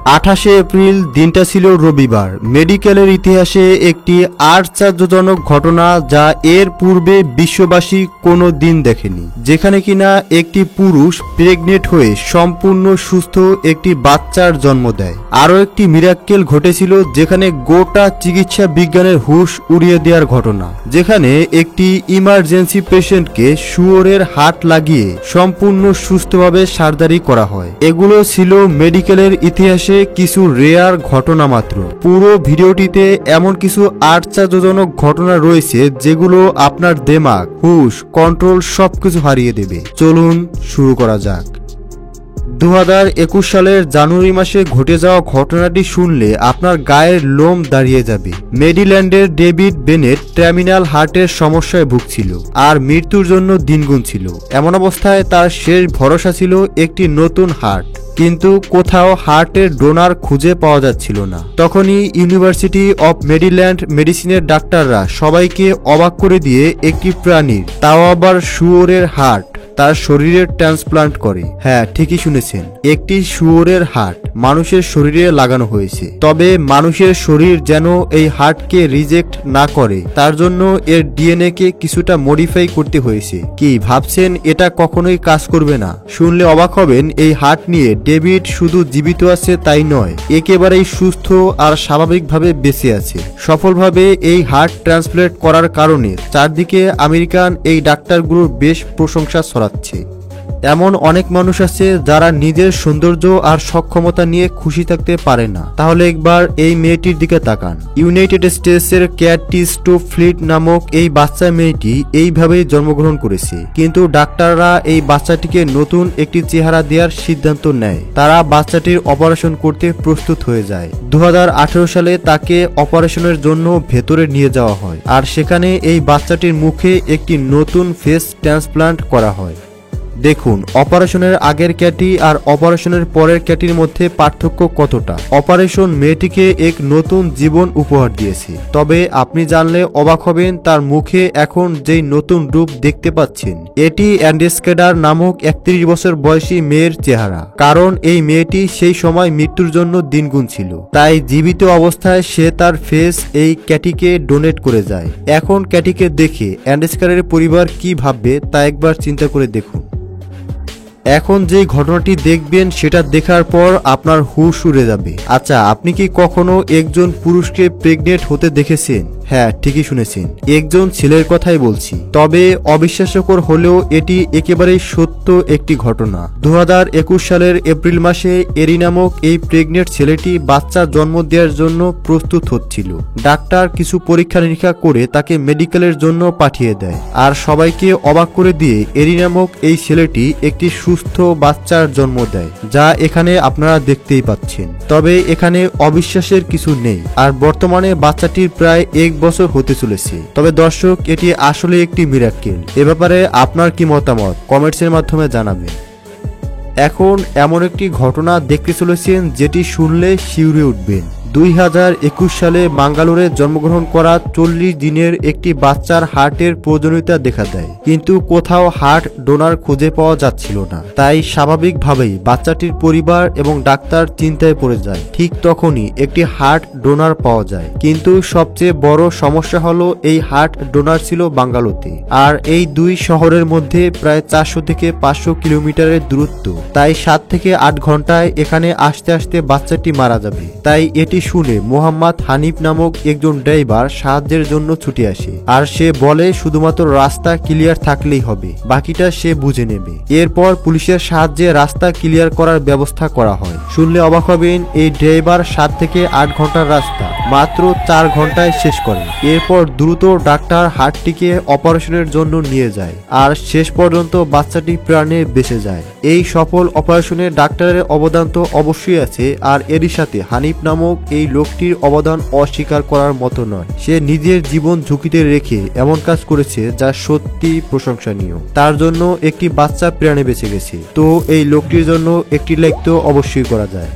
28 April দিনটা ছিল রবিবার। মেডিকেলের ইতিহাসে একটি আশ্চর্যজনক ঘটনা যা এর পূর্বে বিশ্ববাসী কোনো দিন দেখেনি, যেখানে কিনা একটি পুরুষ প্রেগনেন্ট হয়ে সম্পূর্ণ সুস্থ একটি বাচ্চার জন্ম দেয়। আরও একটি মিরাক্কেল ঘটেছিল যেখানে গোটা চিকিৎসা বিজ্ঞানের হুঁশ উড়িয়ে দেওয়ার ঘটনা, যেখানে একটি ইমার্জেন্সি পেশেন্টকে শুয়োরের হাট লাগিয়ে সম্পূর্ণ সুস্থভাবে সার্জারি করা হয়। এগুলো ছিল মেডিকেলের ইতিহাসে কিছু রেয়ার ঘটনা মাত্র। পুরো ভিডিওটিতে এমন কিছু আশ্চর্যজনক ঘটনা রয়েছে যেগুলো আপনার দিমাগ, হুশ, কন্ট্রোল সবকিছু হারিয়ে দেবে। চলুন শুরু করা যাক। 2021 সালের জানুয়ারি মাসে ঘটে যাওয়া ঘটনাটি শুনলে আপনার গায়ের লোম দাঁড়িয়ে যাবে। মেরিল্যান্ডের ডেভিড বেনেট টার্মিনাল হার্টের সমস্যায় ভুগছিল আর মৃত্যুর জন্য দিন গুনছিল। এমন অবস্থায় তার শেষ ভরসা ছিল একটি নতুন হার্ট, কিন্তু কোথাও হার্টের ডোনার খুঁজে পাওয়া যাচ্ছিল না। তখনই ইউনিভার্সিটি অফ মেরিল্যান্ড মেডিসিনের ডাক্তাররা সবাইকে অবাক করে দিয়ে একটি প্রাণীর, তাও আবার শুয়োরের হার্ট তার শরীরে ট্রান্সপ্লান্ট করে। হ্যাঁ, ঠিকই শুনেছেন, একটি শুয়োরের হার্ট মানুষের শরীরে লাগানো হয়েছে। তবে মানুষের শরীর যেন এই হার্টকে রিজেক্ট না করে তার জন্য এর ডিএনএ কে কিছুটা মডিফাই করতে হয়েছে। কি ভাবছেন এটা কখনোই কাজ করবে না? শুনলে অবাক হবেন, এই হার্ট নিয়ে ডেভিড শুধু জীবিত আছে তাই নয়, একেবারেই সুস্থ আর স্বাভাবিকভাবে বেঁচে আছে। সফলভাবে এই হার্ট ট্রান্সপ্লান্ট করার কারণে চারদিকে আমেরিকান এই ডাক্তারগুলোর বেশ প্রশংসা ছড়াচ্ছে। এমন অনেক মানুষ আছে যারা নিজের সৌন্দর্য আর সক্ষমতা নিয়ে খুশি থাকতে পারে না। তাহলে একবার এই মেয়েটির দিকে তাকান। ইউনাইটেড স্টেটসের ক্যাটি স্টোপ ফ্লিট নামক এই বাচ্চা মেয়েটি এইভাবেই জন্মগ্রহণ করেছে, কিন্তু ডাক্তাররা এই বাচ্চাটিকে নতুন একটি চেহারা দেওয়ার সিদ্ধান্ত নেয়। তারা বাচ্চাটির অপারেশন করতে প্রস্তুত হয়ে যায়। 2018 সালে তাকে অপারেশনের জন্য ভেতরে নিয়ে যাওয়া হয় আর সেখানে এই বাচ্চাটির মুখে একটি নতুন ফেস ট্রান্সপ্লান্ট করা হয়। দেখুন, অপারেশনের আগের ক্যাটি আর অপারেশনের পরের ক্যাটির মধ্যে পার্থক্য কতটা। অপারেশন মেয়েটিকে এক নতুন জীবন উপহার দিয়েছে, তবে আপনি জানলে অবাক হবেন তার মুখে এখন যেই নতুন রূপ দেখতে পাচ্ছেন, এটি অ্যান্ডেস্কেডার নামক 31 বছর বয়সী মেয়ের চেহারা। কারণ এই মেয়েটি সেই সময় মৃত্যুর জন্য দিন গুনছিল, তাই জীবিত অবস্থায় সে তার ফেস এই ক্যাটিকে ডোনেট করে যায়। এখন ক্যাটিকে দেখে অ্যান্ডেস্কেডারের পরিবার কি ভাববে তা একবার চিন্তা করে দেখুন। এখন যে ঘটনাটি দেখবেন সেটা দেখার পর আপনার হুঁশ উড়ে যাবে। আচ্ছা, আপনি কি কখনো একজন পুরুষকে প্রেগনেন্ট হতে দেখেছেন? হ্যাঁ, ঠিকই শুনেছেন, একজন ছেলের কথাই বলছি। তবে অবিশ্বাস্যকর হলেও এটি একেবারেই সত্য একটি ঘটনা। 2021 সালের এপ্রিল মাসে এরি নামক এই প্রেগনেন্ট ছেলেটি বাচ্চা জন্ম দেওয়ার জন্য প্রস্তুত হচ্ছিল। ডাক্তার কিছু পরীক্ষা নিরীক্ষা করে তাকে মেডিকেলের জন্য পাঠিয়ে দেয় আর সবাইকে অবাক করে দিয়ে এরি নামক এই ছেলেটি একটি সুস্থ বাচ্চার জন্ম দেয়, যা এখানে আপনারা দেখতেই পাচ্ছেন। তবে এখানে অবিশ্বাসের কিছু নেই আর বর্তমানে বাচ্চাটির প্রায় 1 বছর হতে চলেছে। তবে দর্শক, এটি আসলে একটি মিরাক্কেল। এ ব্যাপারে আপনার কি মতামত কমেন্টসের মাধ্যমে জানাবেন। এখন এমন একটি ঘটনা দেখতে চলেছেন যেটি শুনলে শিউরে উঠবেন। 2021 সালে মাঙ্গালোরে জন্মগ্রহণ করা 40 দিনের একটি বাচ্চার হার্টের প্রয়োজনীয়তা দেখা দেয়, কিন্তু কোথাও হার্ট ডোনার খুঁজে পাওয়া যাচ্ছিল না। তাই স্বাভাবিকভাবেই বাচ্চাটির পরিবার এবং ডাক্তার চিন্তায় পড়ে যায়। ঠিক তখনই একটি হার্ট ডোনার পাওয়া যায়, কিন্তু সবচেয়ে বড় সমস্যা হলো এই হার্ট ডোনার ছিল বাঙ্গালোতে, আর এই দুই শহরের মধ্যে প্রায় 400 থেকে 500 কিলোমিটারের দূরত্ব। তাই 7 থেকে 8 ঘন্টায় এখানে আসতে আসতে বাচ্চাটি মারা যাবে। তাই এটি শুনে মোহাম্মদ হানিফ নামক একজন ড্রাইভার সাহায্যের জন্য ছুটে আসে আর সে বলে শুধুমাত্র রাস্তা ক্লিয়ার থাকলেই হবে, বাকিটা সে বুঝে নেবে। এরপর পুলিশের সাহায্যে রাস্তা ক্লিয়ার করার ব্যবস্থা করা হয়। শুনলে অবাক হবেন, এই ড্রাইভার 7 থেকে 8 ঘন্টার রাস্তা মাত্র 4 ঘন্টায় শেষ করে। এরপর দ্রুত ডাক্তার হার্টটিকে অপারেশনের জন্য নিয়ে যায় আর শেষ পর্যন্ত বাচ্চাটি প্রাণে বেঁচে যায়। এই সফল অপারেশনে ডাক্তারের অবদান তো অবশ্যই আছে, আর এরই সাথে হানিফ নামক এই লোকটির অবদান অস্বীকার করার মতো নয়। সে নিজের জীবন ঝুঁকিতে রেখে এমন কাজ করেছে যা সত্যি প্রশংসনীয়। তার জন্য একটি বাচ্চা প্রাণে বেঁচে গেছে। তো এই লোকটির জন্য একটি লাইক তো অবশ্যই করা যায়।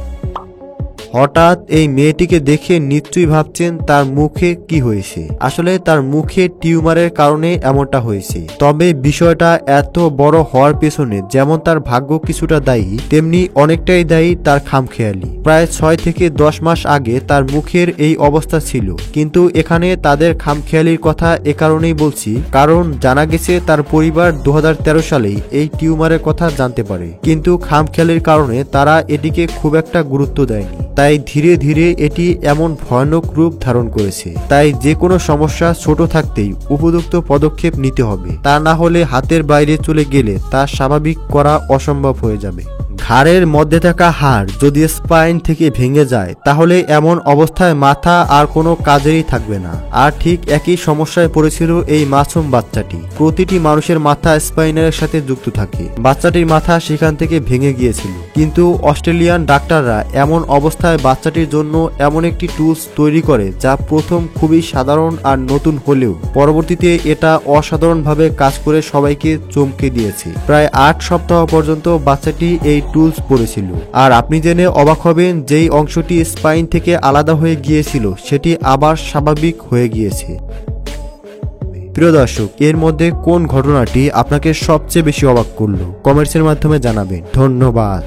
হঠাৎ এই মেয়েটিকে দেখে নিশ্চয়ই ভাবছেন তার মুখে কি হয়েছে। আসলে তার মুখে টিউমারের কারণে এমনটা হয়েছে। তবে বিষয়টা এত বড় হওয়ার পেছনে যেমন তার ভাগ্য কিছুটা দায়ী, তেমনি অনেকটাই দায়ী তার খামখেয়ালি। প্রায় 6 থেকে 10 মাস আগে তার মুখের এই অবস্থা ছিল, কিন্তু এখানে তাদের খামখেয়ালির কথা এ কারণেই বলছি কারণ জানা গেছে তার পরিবার 2013 সালেই এই টিউমারের কথা জানতে পারে, কিন্তু খামখেয়ালির কারণে তারা এটিকে খুব একটা গুরুত্ব দেয়নি। তাই ধীরে ধীরে এটি এমন ভয়ানক রূপ ধারণ করেছে। তাই যে কোনো সমস্যা ছোট থাকতেই উপযুক্ত পদক্ষেপ নিতে হবে, তা না হলে হাতের বাইরে চলে গেলে তা স্বাভাবিক করা অসম্ভব হয়ে যাবে। ঘাড়ের মধ্যে থাকা হাড় যদি স্পাইন থেকে ভেঙে যায় তাহলে এমন অবস্থায় মাথা আর কোনো কাজেরই থাকবে না। আর ঠিক একই সমস্যায় পড়েছিল এই মাসুম বাচ্চাটি। প্রতিটি মানুষের মাথা স্পাইনের সাথে যুক্ত থাকে। বাচ্চাটির মাথা সেখান থেকে ভেঙে গিয়েছিল, কিন্তু অস্ট্রেলিয়ান ডাক্তাররা এমন অবস্থায় বাচ্চাটির জন্য এমন একটি টুলস তৈরি করে যা প্রথম খুবই সাধারণ আর নতুন হলেও পরবর্তীতে এটা অসাধারণভাবে কাজ করে সবাইকে চমকে দিয়েছে। প্রায় 8 সপ্তাহ পর্যন্ত বাচ্চাটি এই টুলস পড়েছিল। আর আপনি জেনে অবাক হবেন যেই অংশটি স্পাইন থেকে আলাদা হয়ে গিয়েছিল সেটি আবার স্বাভাবিক হয়ে গিয়েছে। প্রিয় দর্শক, এর মধ্যে কোন ঘটনাটি আপনাকে সবচেয়ে বেশি অবাক করলো কমেন্টসের মাধ্যমে জানাবেন। ধন্যবাদ।